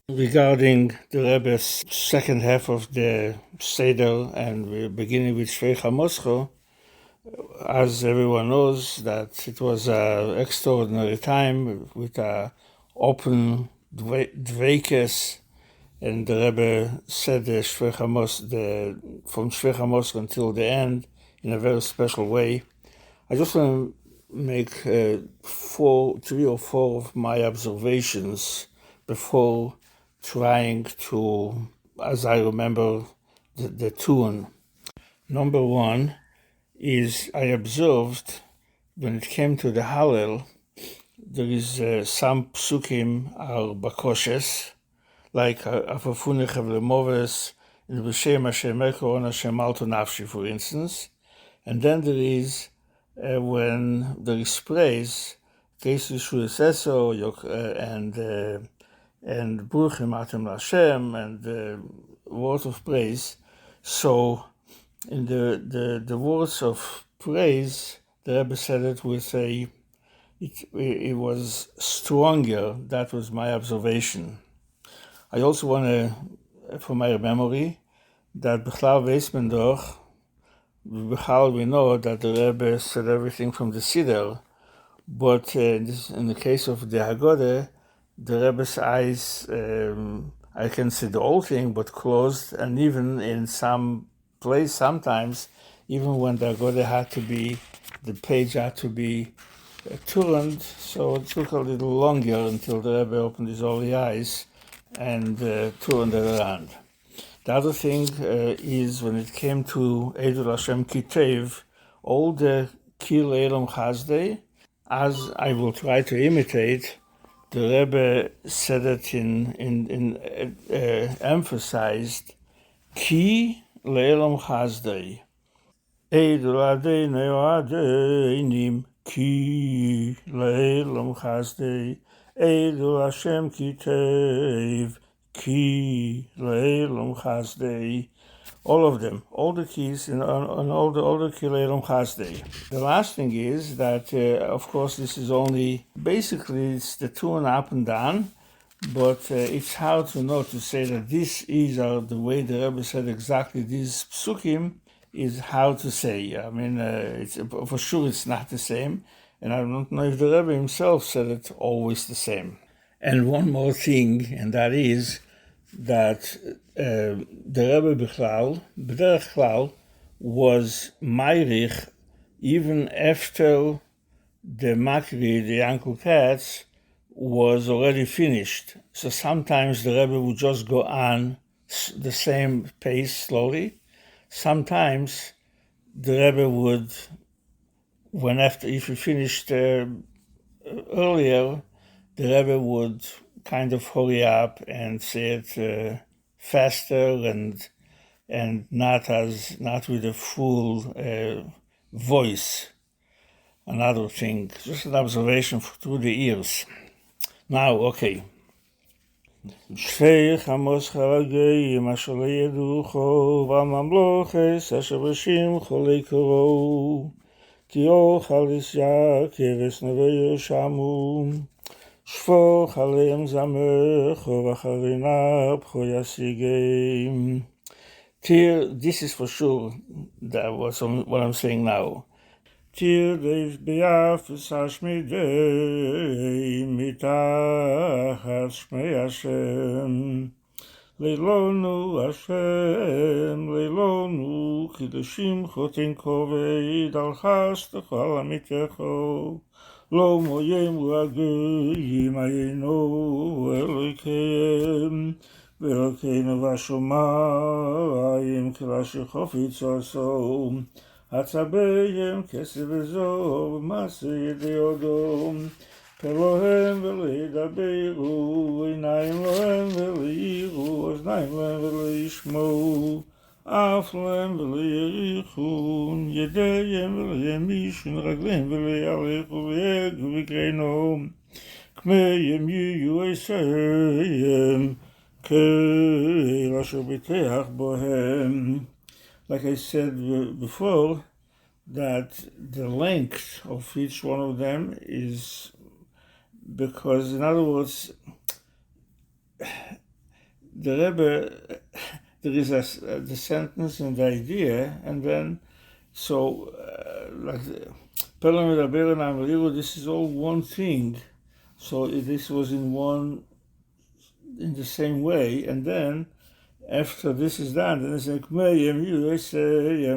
regarding the Rebbe's second half of the Seder, and we're beginning with Shvei Chamoscho. As everyone knows, that it was an extraordinary time with an open dveikes, and the Rebbe said the Shvei from Shvei Chamoscho until the end in a very special way. I just want to make 3 or 4 of my observations before trying to, as I remember, the tune. Number one is I observed when it came to the Hallel, there is some psukim are bakoshes, like Afafunech Evlemoves in B'Shem Hashem Ekron Hashem Alto Nafshi, for instance. And then there is when there is praise, Keis Yishu Eseso, and Bruchim Atem Hashem, and words of praise. So in the words of praise, the Rebbe said it with it was stronger. That was my observation. I also want to, for my memory, that B'chlal Veis Men Doch, we know that the Rebbe said everything from the Seder, but in the case of the Haggadah, the Rebbe's eyes, I can see the whole thing, but closed, and even in some place, sometimes, even when the Haggadah the page had to be turned, so it took a little longer until the Rebbe opened his holy eyes and turned it around. The other thing is when it came to Eidul Hashem Kitev, all the Kil Elam Chazdei, as I will try to imitate, the Rebbe said it emphasized Ki Le'elam Chazdei. Eidul Adeinu Adeinim Ki Le'elam Chazdei. Eidul Hashem Kitev Ki Le'elam Chazdei. All of them, all the keys and all the Ki Le'elam Chazdei. The last thing is that, of course, this is only, basically it's the tune up and down, but it's hard to know to say that this is the way the Rebbe said exactly these psukim is hard to say. I mean, it's for sure it's not the same, and I don't know if the Rebbe himself said it always the same. And one more thing, and that is that the Rebbe B'derech Klal was Meirich even after the Makri, the Yankel Katz, was already finished. So sometimes the Rebbe would just go on the same pace slowly. Sometimes the Rebbe would, if he finished earlier, the Rebbe would kind of hurry up and say it faster and not with a full voice. Another thing, just an observation through the ears. Now, okay. Shvei Chamoscho Agayim Asher Leyeducho V'Mamloches Asher B'Shimcho Leikoro Ki Ochal Yisyakev Es Nevei Yoshamu Shfoch Aleim Zamecho V'Acharina B'cho Yasigim. This is for sure that was what I'm saying now. Tir Dev B'Yafes Hashmidei Mitachas Shmei Hashem Leilonu Hashem Leilonu Chidushim Chotin Kovei Dal Chastecho Al Amitecho Lo Moyem U'Aguyim Ayenu Elokeim Ve'Elokeinu V'Shomayim K'Lasher Chofetz Aso Atzabeyem Kesef V'Zov Ma'aseh Yedei Odom Pelohem V'Leidaberu Einayim Lohem V'Leiru Oznayim Lohem V'Leishmo Af Lohem V'Leierichun Yedeyem V'Leimishun Ragleim V'Leialechu V'Yegu V'Kreinom Kmeyem Yiyu Eiseyem Keil Asher B'Teach Bohem. Like I said before, that the length of each one of them is because, in other words, the Rebbe, there is the sentence and the idea, and then, so, this is all one thing. So this was in the same way, and then after this is done, then it's like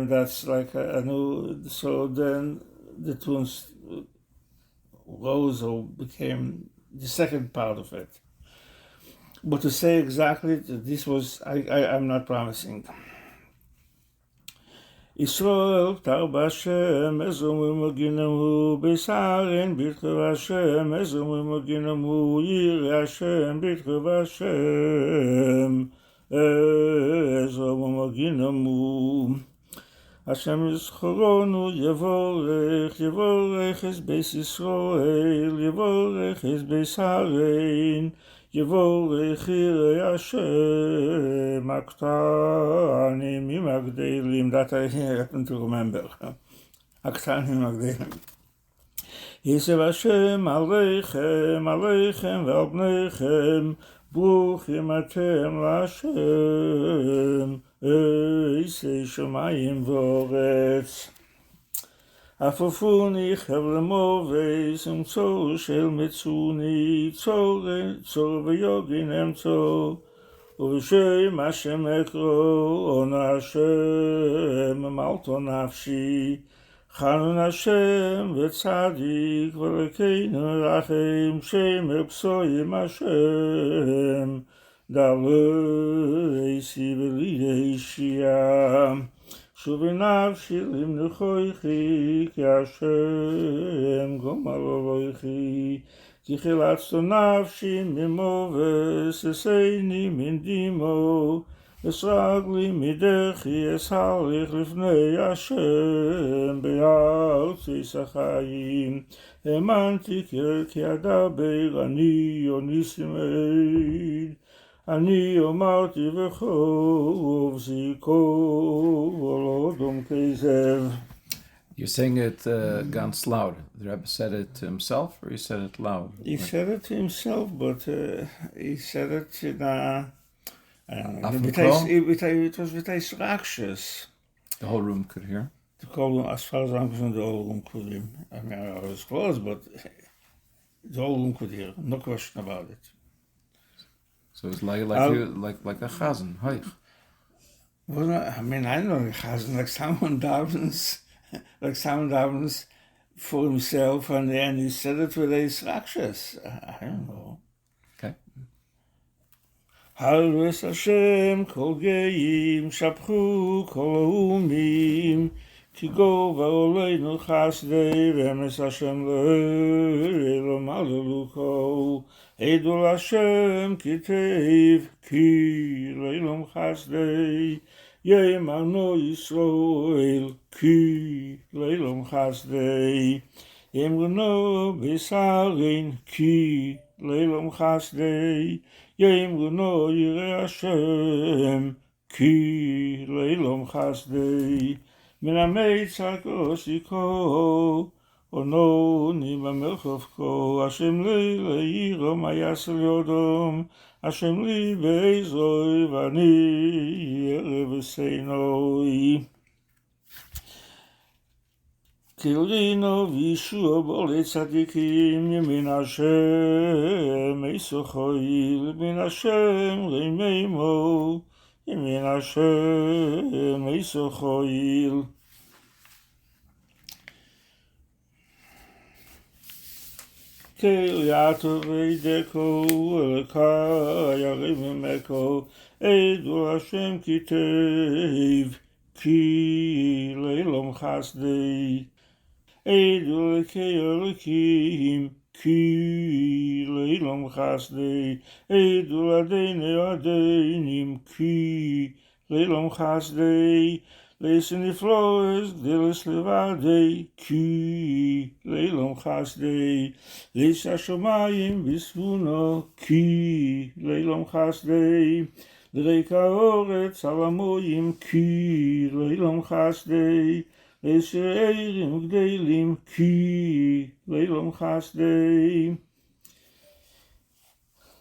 that's like a new. So then the tunes rose or became the second part of it. But to say exactly this was, I'm not promising. Yisroel tar b'Hashem, ezomrim maginamu, b'saren b'tchav Hashem, ezomrim maginamu, yireh Hashem b'tchav Hashem, ezomrim maginamu. Hashem yizchoronu, yevorech es beis Yisroel, yevorech es beis Haren, yevorech yireh Hashem, aktanim imagdelim. That I happen to remember. Aktanim imagdelim. Yisev Hashem aleichem, aleichem ve'al bneichem, bruchim atem la'Hashem, eisei shamayim v'oretz. Afofuni chevle moves, tzor shel metzuni, tzor v'yogin emtzor, uv'shem Hashem ekro, ona Hashem, malto nafshi, chanun Hashem v'tzadik, v'lekeinu rachem, shem eksoyim Hashem, dareisi v'lidei shiyah. Shuvi nafshi limnechoichi, ki Hashem gomaroichi, ki chilatzto nafshi mimoves, eseini min dimo, esragli midechi, eshalich lifnei Hashem, be'artzi sachayim, emanti ki adaber, ani yonisim eid. אני אמרתי וחוב זיקו ולאדום כזב. You're saying it ganz loud. The Rebbe said it to himself, or he said it loud? He said it to himself, but he said it in a... I don't know. It was with a rakshas. The whole room could hear? The whole room, as far as I'm concerned, the whole room could hear. I mean, I was close, but the whole room could hear. No question about it. So it's like a chazan, haich. Well, I mean, I know a chazan, like someone davens for himself, and then he said it with a rakshas. I don't know. Okay. Halves Hashem kol geim, shapchu kol umim, ki go va'oleinu chasdei, v'emes Hashem le'elo malaluko. Edul Hashem kitev, ki leilom chasdei, yemano Yisroel, ki leilom chasdei, yemruno besarin, ki leilom chasdei, yemruno yireh Hashem, ki leilom chasdei, min hameitz hakosiko, ono nima melchovko, Hashem li leiro mayasel yodom, Hashem li beizoi vani yerev seinoi. Kilino vishu bole tzadikim, yemin Hashem eisochoil, yemin Hashem leimeimo, yemin Hashem eisochoil. Keil yato veideko, elka yarim meko, Edu Hashem kitev, ki leilom chasdei, Edu lekei elikim, ki leilom chasdei, Edu ladeinei adeinim, ki leilom chasdei, Lesen die flores, dilis levadei, ki leilom chasdei. Les hashomayim bisvuno, ki leilom chasdei. L'reika oretz alamoyim, ki leilom chasdei. Les she'erim gdelim, ki leilom chasdei.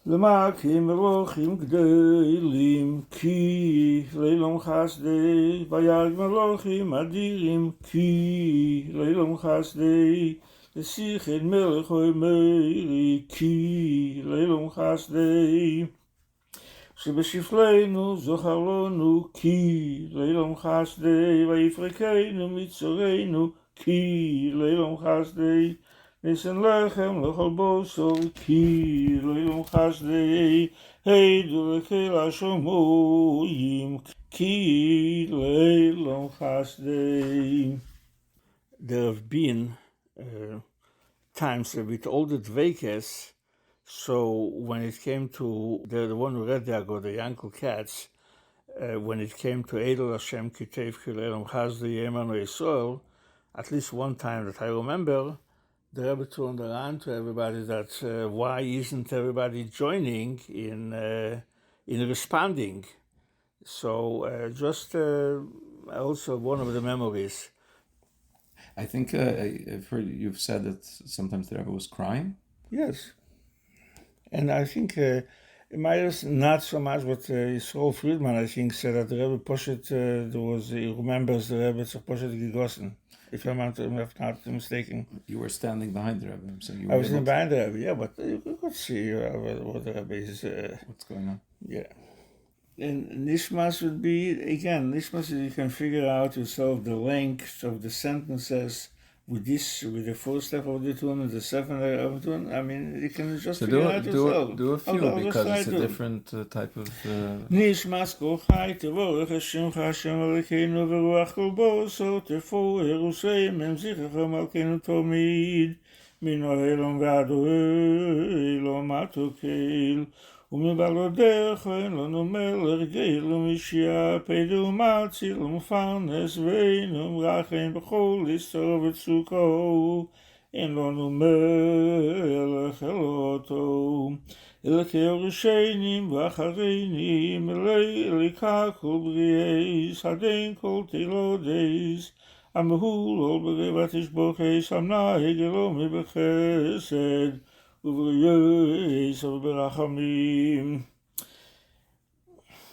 למקים מלוכים גדולים, כי לילום חסדי, וירג מלוכים אדירים, כי לילום חסדי, לשיחד מלך אומרי, כי לילום חסדי, שבשפלנו זוכר לנו, כי לילום חסדי, ויפרקנו מצורנו, כי לילום חסדי, ניסן לחם לכל בוסר, כי לילום חסדי, הידו לכל השומעים, כי לילום חסדי. There have been times with all the dveikes, so when it came to the one who read the Haggadah, the Uncle Katz, when it came to Edel Hashem Kitev Kilelam Chazdi Yeman Yisroel, at least one time that I remember, the Rebbe turned around to everybody that why isn't everybody joining in responding? So just also one of the memories. I think I've heard you've said that sometimes the Rebbe was crying. Yes. And I think it might have not so much what Yisroel Friedman, I think, said that the Rebbe Poshet, he remembers the Rebbe Poshet Gigossen, if I'm not mistaken. You were standing behind the Rebbe. So you I was standing behind the Rebbe, yeah, but you could see what the Rebbe is. What's going on? Yeah. And Nishmas would be, again, Nishmas, you can figure out yourself the length of the sentences with the first step of the tune and the second of the tune. I mean, you can just figure out yourself. Do a few, because it's a different type of... Nishmas kol chai tevorech Hashem Hashem Elokeinu v'ruach kol boso tefo Yerushalayim zichach malkeinu tomid min ha'olam v'ad ha'olam hatokel ומבלעדיך אין לנו מלך גאל ומשיע פדה ומציל ומפרנס ואין ומרחם בכל היסטור וצוקו אין לנו מלך אלוהותו אלא כיורשנים ואחרינים אליקה כל בריאיס הדין כל תילודיס המהול all בגבת ישבוכס המנהג אלומי בחסד ובריאיס וברחמים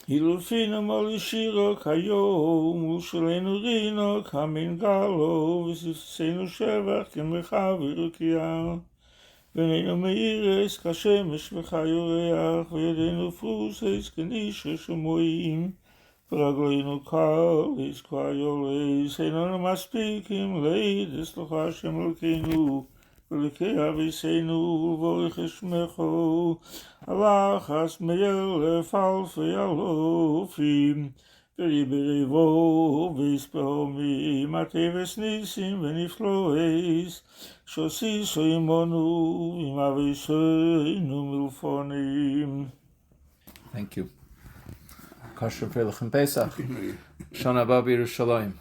הילופינו מול ישירו כיום ולשלנו רינו כמנגלו וספסנו שבח כמרחב ורוקייה ועינינו מאירס כשמש וחיורח וידינו פרוסס כניש ושמועים ורגלינו קליס כיולס איננו מספיקים לידס לך השם אלוקינו ולקי אביסנו ובורך שמחו הלחס מאלף אלפי אלופים וריבו ויספעמים הטבס ניסים ונפלואיס שעשיסו עמנו עם אביסנו מלפונים. Thank you. Kosher Pelech and Pesach. Shana Abba B'Yerushalayim.